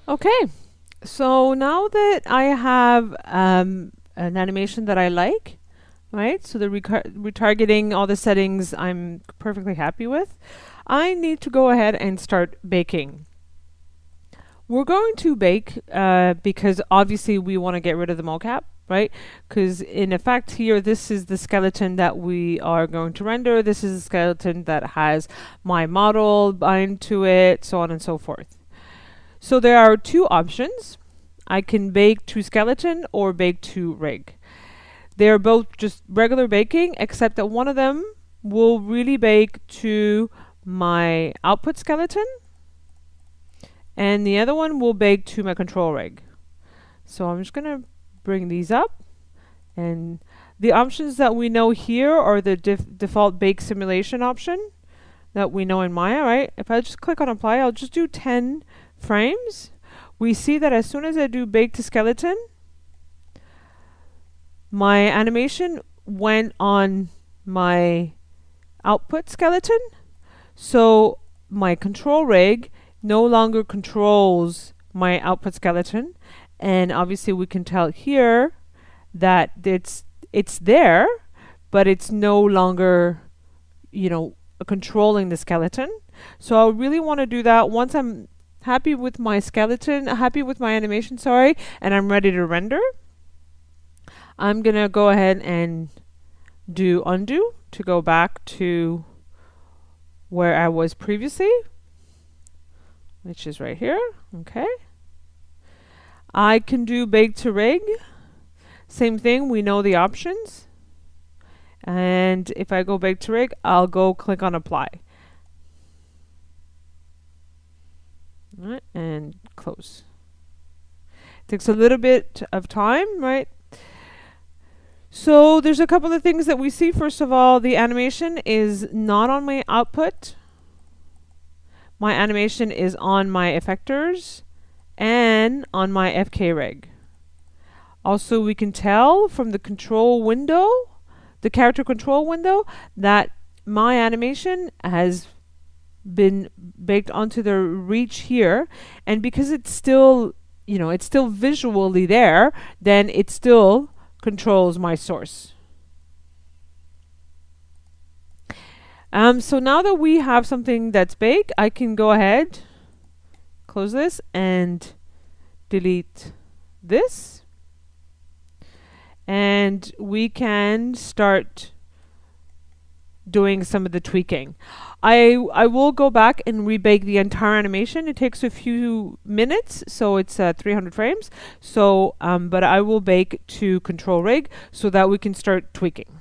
Okay, so now that I have an animation that I like, right? So the retargeting, all the settings I'm perfectly happy with. I need to go ahead and start baking. We're going to bake because obviously we want to get rid of the mocap, right? Because in effect here, this is the skeleton that we are going to render. This is the skeleton that has my model bind to it, so on and so forth. So there are two options. I can bake to skeleton or bake to rig. They're both just regular baking, except that one of them will really bake to my output skeleton, and the other one will bake to my control rig. So I'm just going to bring these up, and the options that we know here are the default bake simulation option that we know in Maya, right? If I just click on apply, I'll just do 10 frames. We see that as soon as I do bake to skeleton, my animation went on my output skeleton. So my control rig no longer controls my output skeleton. And obviously we can tell here that it's there, but it's no longer, controlling the skeleton. So I really want to do that once I'm happy with my skeleton, happy with my animation, sorry, and I'm ready to render. I'm going to go ahead and do undo to go back to where I was previously, which is right here. Okay. I can do bake to rig. Same thing, we know the options. And if I go bake to rig, I'll go click on apply. All right, and close. Takes a little bit of time, right? So there's a couple of things that we see. First of all, the animation is not on my output. My animation is on my effectors and on my FK rig. Also, we can tell from the control window, the character control window, that my animation has been baked onto the reach here, and because it's still, it's still visually there, then it still controls my source. So now that we have something that's baked, I can go ahead, close this, and delete this. And we can start doing some of the tweaking. I will go back and rebake the entire animation. It takes a few minutes, so it's 300 frames. So, but I will bake to control rig so that we can start tweaking.